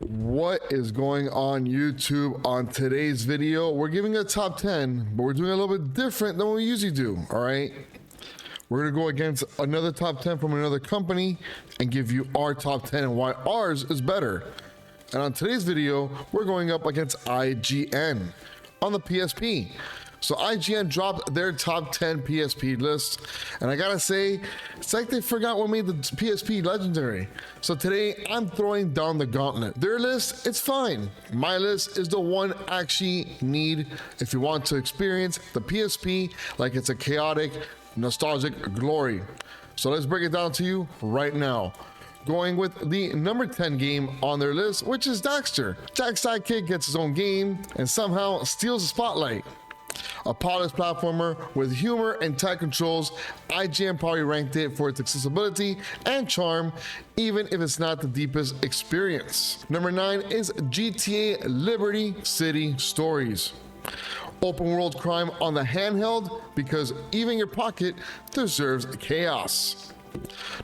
What is going on YouTube? On today's video, we're giving a top 10, but we're doing a little bit different than what we usually do, all right? We're gonna go against another top 10 from another company and give you our top 10 and why ours is better. And on today's video, we're going up against IGN on the PSP. So IGN dropped their top 10 PSP list, and I gotta say, it's like they forgot what made the PSP legendary. So today, I'm throwing down the gauntlet. Their list, it's fine. My list is the one I actually need if you want to experience the PSP like it's a chaotic, nostalgic glory. So let's break it down to you right now. Going with the number 10 game on their list, which is Daxter. Jack's sidekick gets his own game and somehow steals the spotlight. A polished platformer with humor and tight controls, IGN probably ranked it for its accessibility and charm, even if it's not the deepest experience. Number 9 is GTA Liberty City Stories. Open world crime on the handheld, because even your pocket deserves chaos.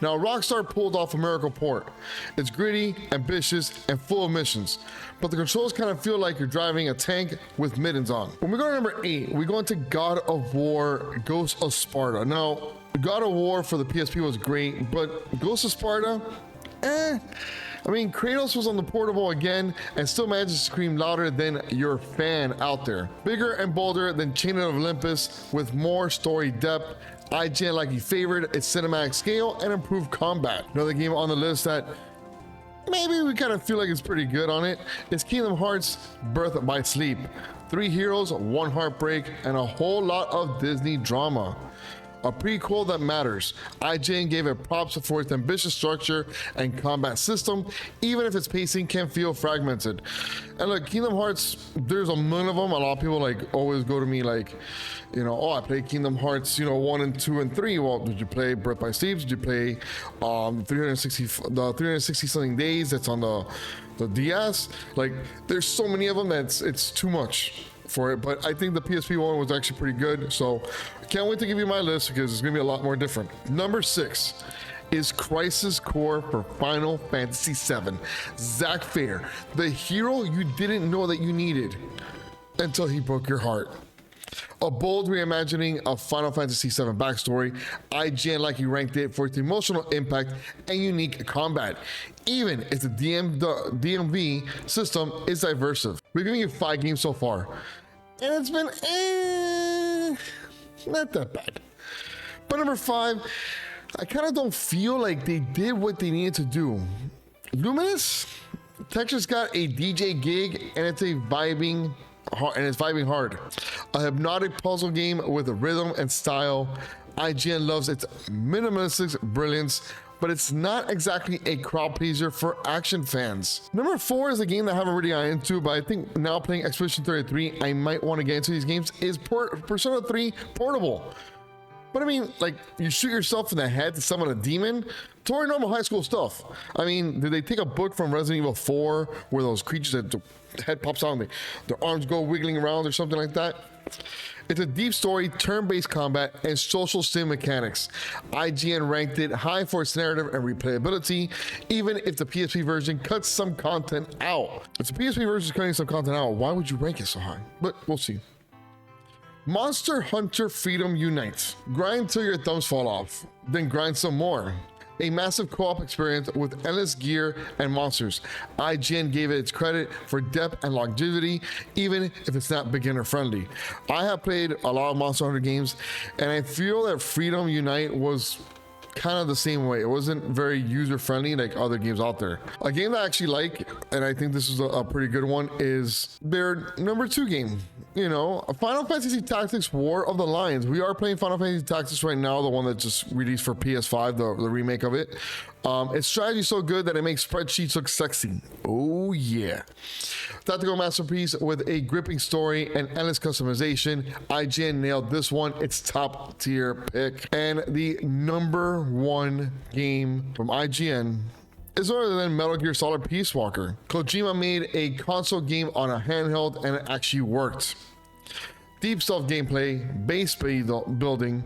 Now, Rockstar pulled off a miracle port. It's gritty, ambitious, and full of missions, but the controls kind of feel like you're driving a tank with mittens on. When we go to number 8, we go into God of War Ghost of Sparta. Now, God of War for the PSP was great, but Ghost of Sparta, I mean, Kratos was on the portable again and still manages to scream louder than your fan out there. Bigger and bolder than Chain of Olympus with more story depth. IGN likely favored its cinematic scale and improved combat. Another game on the list that maybe we kind of feel like it's pretty good on it is Kingdom Hearts Birth by Sleep. 3 heroes, 1 heartbreak, and a whole lot of Disney drama. A prequel that matters. IGN gave it props for its ambitious structure and combat system, even if its pacing can feel fragmented. And look, Kingdom Hearts, there's a million of them. A lot of people like always go to me like, you know, oh, I played Kingdom Hearts, 1 and 2 and 3. Well, did you play Birth by Sleep? Did you play 360 something days that's on the DS? Like, there's so many of them that it's too much for it, but I think the PSP one was actually pretty good, so I can't wait to give you my list because it's gonna be a lot more different. Number 6 is Crisis Core for Final Fantasy VII. Zack Fair, the hero you didn't know that you needed until he broke your heart. A bold reimagining of Final Fantasy VII backstory. IGN likely ranked it for its emotional impact and unique combat, even if the DMV system is diversive. We're giving you 5 games so far, and it's been not that bad. But number 5, I kind of don't feel like they did what they needed to do. Luminous? Texture's got a DJ gig, and it's vibing hard. A hypnotic puzzle game with a rhythm and style. IGN loves its minimalistic brilliance, but it's not exactly a crowd pleaser for action fans. Number 4 is a game that I haven't really got into, but I think now playing Expedition 33, I might want to get into these games, is Persona 3 Portable. But I mean, like, you shoot yourself in the head to summon a demon? Totally normal high school stuff. I mean, did they take a book from Resident Evil 4 where those creatures that the head pops out and their arms go wiggling around or something like that? It's a deep story, turn-based combat, and social sim mechanics. IGN ranked it high for its narrative and replayability, even if the PSP version cuts some content out. If the PSP version is cutting some content out, why would you rank it so high? But we'll see. Monster Hunter Freedom Unite. Grind till your thumbs fall off, then grind some more. A massive co-op experience with endless gear and monsters. IGN gave it its credit for depth and longevity, even if it's not beginner friendly. I have played a lot of Monster Hunter games, and I feel that Freedom Unite was kind of the same way. It wasn't very user friendly like other games out there. A game that I actually like, and I think this is a pretty good one, is their number 2 game. Final Fantasy Tactics War of the Lions. We are playing Final Fantasy Tactics right now, the one that just released for PS5, the remake of it. Its strategy is so good that it makes spreadsheets look sexy. Oh yeah. Tactical masterpiece with a gripping story and endless customization. IGN nailed this one. It's top tier pick. And the number 1 game from IGN is other than Metal Gear Solid Peace Walker. Kojima made a console game on a handheld and it actually worked. Deep stealth gameplay, base speed building,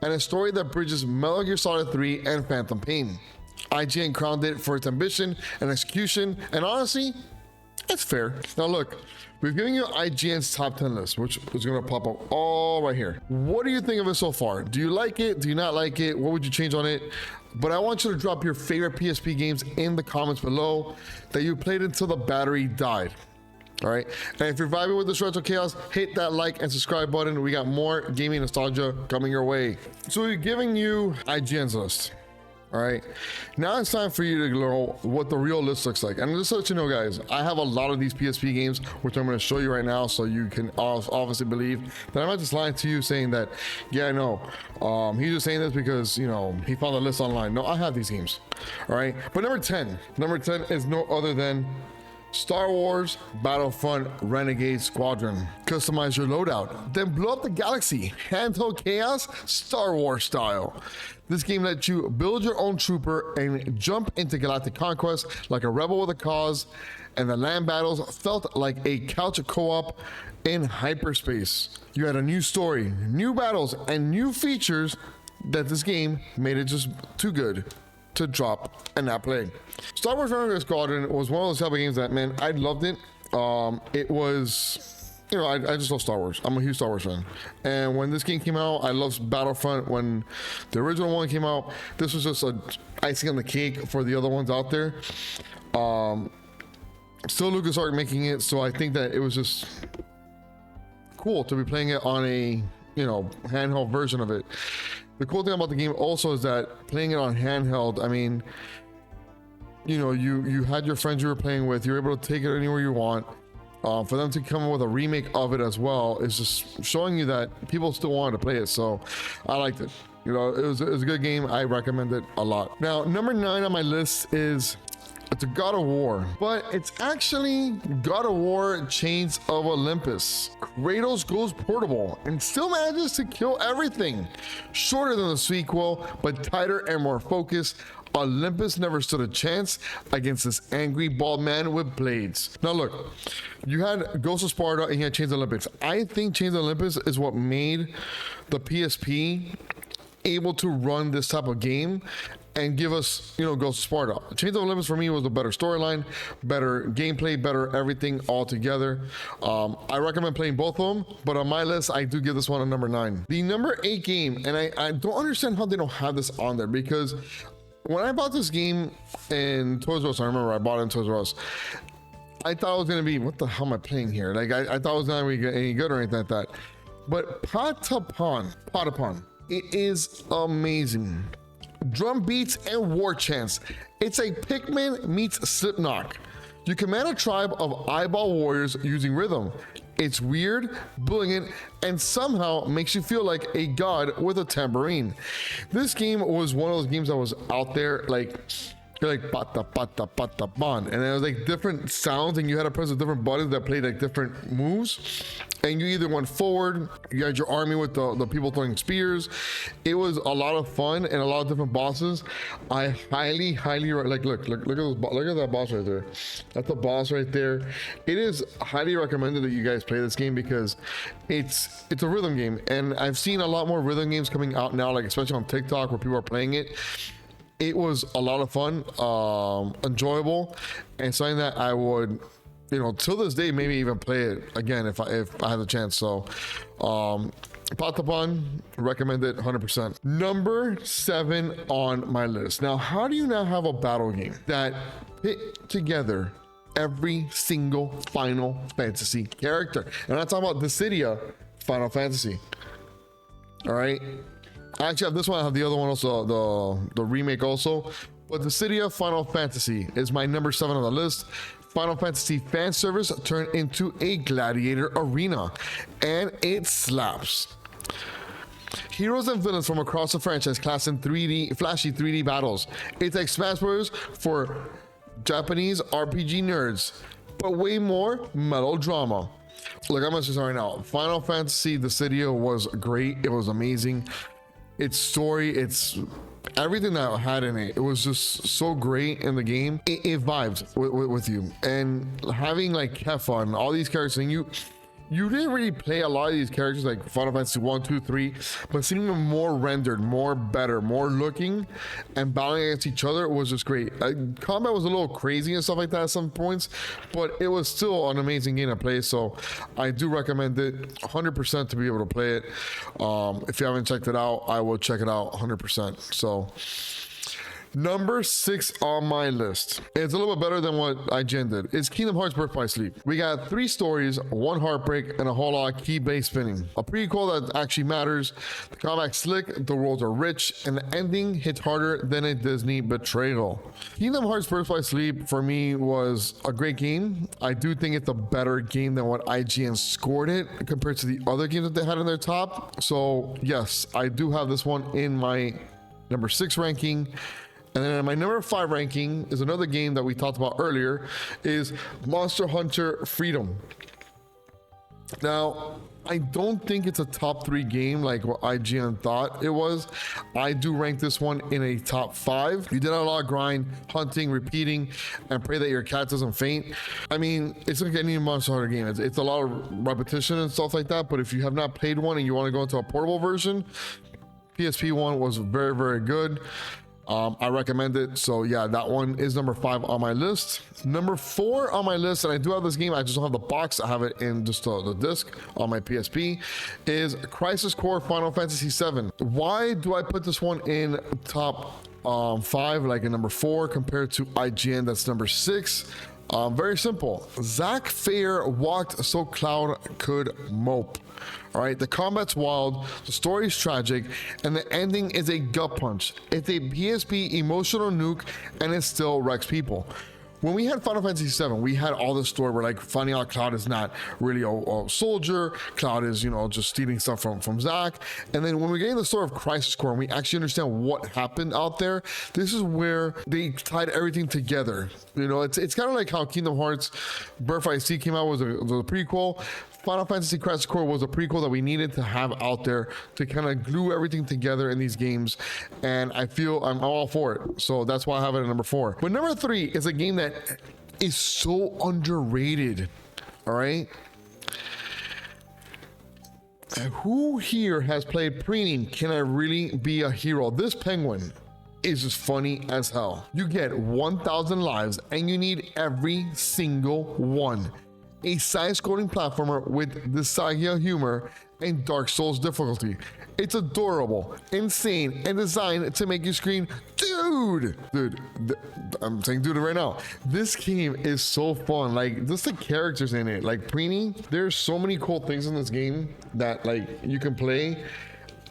and a story that bridges Metal Gear Solid 3 and Phantom Pain. IGN crowned it for its ambition and execution, and honestly, it's fair. Now look, we've given you IGN's top 10 list, which is gonna pop up all right here. What do you think of it so far? Do you like it? Do you not like it? What would you change on it? But I want you to drop your favorite PSP games in the comments below that you played until the battery died. All right, and if you're vibing with this retro chaos, hit that like and subscribe button. We got more gaming nostalgia coming your way. So we're giving you IGN's list. All right, now it's time for you to know what the real list looks like. And just to let you know, guys, I have a lot of these PSP games, which I'm going to show you right now, so you can obviously believe that I'm not just lying to you saying that, yeah, I know, he's just saying this because, you know, he found the list online. No, I have these games. All right, but number 10 is no other than Star Wars Battlefront Renegade Squadron. Customize your loadout, then blow up the galaxy. Handheld chaos, Star Wars style. This game lets you build your own trooper and jump into galactic conquest like a rebel with a cause, and the land battles felt like a couch co-op in hyperspace. You had a new story, new battles, and new features that this game made it just too good to drop and not play. Star Wars Renegade Squadron was one of those type of games that, man, I loved it. It was, you know, I just love Star Wars. I'm a huge Star Wars fan. And when this game came out, I loved Battlefront. When the original one came out, this was just a icing on the cake for the other ones out there. Still LucasArts making it, so I think that it was just cool to be playing it on a, you know, handheld version of it. The cool thing about the game also is that playing it on handheld, I mean, you know, you had your friends you were playing with, you were able to take it anywhere you want. For them to come up with a remake of it as well is just showing you that people still wanted to play it. So I liked it. You know, it was a good game. I recommend it a lot. Now, number 9 on my list is, it's a God of War, but it's actually God of War Chains of Olympus. Kratos goes portable and still manages to kill everything. Shorter than the sequel, but tighter and more focused, Olympus never stood a chance against this angry bald man with blades. Now look, you had Ghost of Sparta and you had Chains of Olympus. I think Chains of Olympus is what made the PSP able to run this type of game and give us, you know, Ghost of Sparta. Chains of Olympus for me was a better storyline, better gameplay, better everything all together. I recommend playing both of them, but on my list, I do give this one a number 9. The number 8 game, and I don't understand how they don't have this on there, because when I bought this game in Toys R Us, I remember I bought it in Toys R Us, I thought it was gonna be, what the hell am I playing here? Like, I thought it was not gonna be any good or anything like that. But Patapon, it is amazing. Drum beats and war chants. It's a Pikmin meets Slipknot. You command a tribe of eyeball warriors using rhythm. It's weird, brilliant, and somehow makes you feel like a god with a tambourine. This game was one of those games that was out there, like, you're like pata pata pata bon, and there was like different sounds, and you had to press the different buttons that played like different moves, and you either went forward, you had your army with the people throwing spears. It was a lot of fun and a lot of different bosses. I highly like, look at that boss right there. That's the boss right there. It is highly recommended that you guys play this game because it's a rhythm game, and I've seen a lot more rhythm games coming out now, like especially on TikTok where people are playing it. It was a lot of fun, enjoyable, and something that I would, you know, till this day, maybe even play it again if I had the chance. So, Patapon, recommend it 100%. Number 7 on my list. Now, how do you now have a battle game that put together every single Final Fantasy character? And I'm talking about Dissidia Final Fantasy. All right. I actually have this one, I have the other one also, the remake also. But Dissidia Final Fantasy is my number 7 on the list. Final Fantasy fan service turned into a gladiator arena, and it slaps. Heroes and villains from across the franchise class in flashy 3D battles. It's like Smash Bros. For Japanese RPG nerds, but way more melodrama. Look, I'm gonna say right now, Final Fantasy Dissidia was great. It was amazing. Its story, it's everything that I had in it. It was just so great in the game. It vibed with you, and having like Keffa and all these characters, and you you didn't really play a lot of these characters like Final Fantasy 1, 2, 3, but seeing them more rendered, more better, more looking, and battling against each other was just great. Combat was a little crazy and stuff like that at some points, but it was still an amazing game to play. So I do recommend it 100% to be able to play it. If you haven't checked it out, I will check it out 100%. So number 6 on my list. It's a little bit better than what IGN did. It's Kingdom Hearts Birth by Sleep. We got 3 stories, 1 heartbreak, and a whole lot of key-based spinning. A prequel that actually matters. The combat's slick, the worlds are rich, and the ending hits harder than a Disney betrayal. Kingdom Hearts Birth by Sleep for me was a great game. I do think it's a better game than what IGN scored it compared to the other games that they had in their top. So yes, I do have this one in my number 6 ranking. And then my number 5 ranking is another game that we talked about earlier, is Monster Hunter Freedom. Now, I don't think it's a top 3 game like what IGN thought it was. I do rank this one in a top 5. You did a lot of grind, hunting, repeating, and pray that your cat doesn't faint. I mean, it's like any Monster Hunter game. It's a lot of repetition and stuff like that, but if you have not played one and you want to go into a portable version, PSP one was very, very good. I recommend it. So yeah, that one is number 5 on my list. Number 4 on my list, and I do have this game, I just don't have the box, I have it in just the disc on my PSP, is Crisis Core Final Fantasy VII. Why do I put this one in top 5, like in number 4 compared to IGN that's number 6? Very simple. Zack Fair walked so Cloud could mope. All right, the combat's wild, the story's tragic, and the ending is a gut punch. It's a PSP emotional nuke, and it still wrecks people. When we had Final Fantasy VII, we had all this story where like finding out Cloud is not really a soldier, Cloud is, you know, just stealing stuff from Zack. And then when we get in the story of Crisis Core and we actually understand what happened out there, this is where they tied everything together. You know, it's kind of like how Kingdom Hearts Birth by Sleep came out was a prequel. Final Fantasy Crisis Core was a prequel that we needed to have out there to kind of glue everything together in these games, and I feel I'm all for it. So that's why I have it at number 4. But number 3 is a game that is so underrated. All right, who here has played Prinny? Can I really be a hero? This penguin is just funny as hell. You get 1,000 lives and you need every single one. A side-scrolling platformer with nostalgia humor and Dark Souls difficulty. It's adorable, insane, and designed to make you scream, dude! Dude, I'm saying dude right now. This game is so fun. Like, just the characters in it. Like, Prinny, there's so many cool things in this game that, like, you can play.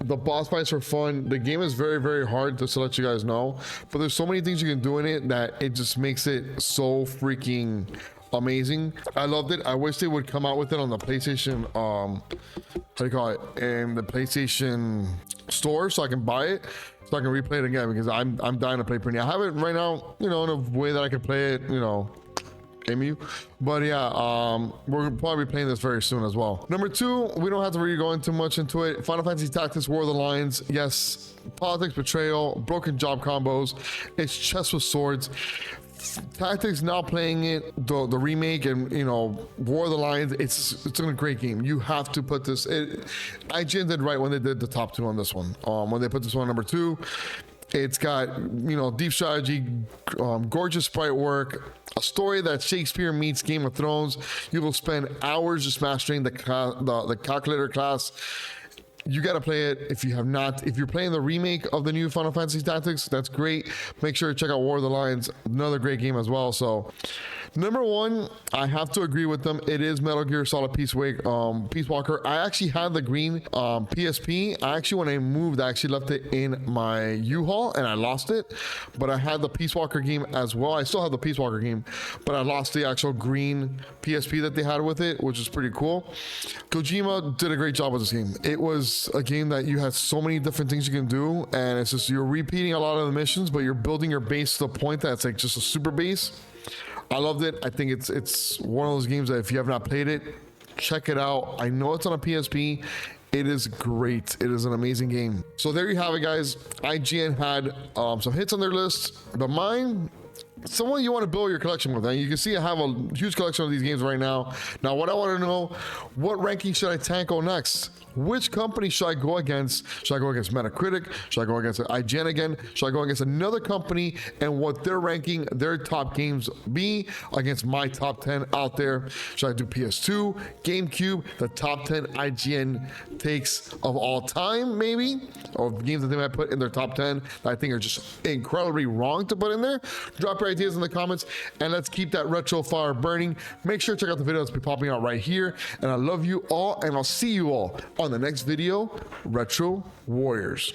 The boss fights are fun. The game is very, very hard, just to let you guys know. But there's so many things you can do in it that it just makes it so freaking amazing. I loved it. I wish they would come out with it on the PlayStation, how do you call it, in the PlayStation store, so I can buy it, so I can replay it again, because I'm dying to play Prinny. I have it right now, you know, in a way that I can play it, you know, MU. But yeah, we're probably playing this very soon as well. Number 2, we don't have to really go into much into it. Final Fantasy Tactics War of the Lions. Yes, politics, betrayal, broken job combos. It's chess with swords. Tactics, now playing it, the remake, and you know, War of the Lions, it's a great game. You have to put this, IGN did right when they did the top 2 on this one. When they put this one number 2, it's got, you know, deep strategy, gorgeous sprite work, a story that Shakespeare meets Game of Thrones. You will spend hours just mastering the calculator class. You got to play it if you have not. If you're playing the remake of the new Final Fantasy Tactics, that's great. Make sure to check out War of the Lions, another great game as well. So number 1, I have to agree with them. It is Metal Gear Solid Peace Walker. I actually had the green PSP. When I moved, I actually left it in my U-Haul and I lost it. But I had the Peace Walker game as well. I still have the Peace Walker game, but I lost the actual green PSP that they had with it, which is pretty cool. Kojima did a great job with this game. It was a game that you had so many different things you can do, and it's just, you're repeating a lot of the missions, but you're building your base to the point that it's like just a super base. I loved it. I think it's one of those games that if you have not played it, check it out. I know it's on a PSP. It is great. It is an amazing game. So there you have it, guys. IGN had some hits on their list, but mine someone you want to build your collection with. And you can see I have a huge collection of these games right now. Now, what I want to know, what ranking should I tackle next? Which company should I go against? Should I go against Metacritic? Should I go against IGN again? Should I go against another company and what they're ranking their top games be against my top 10 out there? Should I do PS2, GameCube, the top 10 IGN takes of all time, maybe? Or games that they might put in their top 10 that I think are just incredibly wrong to put in there? Drop your ideas in the comments and let's keep that retro fire burning. Make sure to check out the video that's be popping out right here. And I love you all and I'll see you all on the next video, Retro Warriors.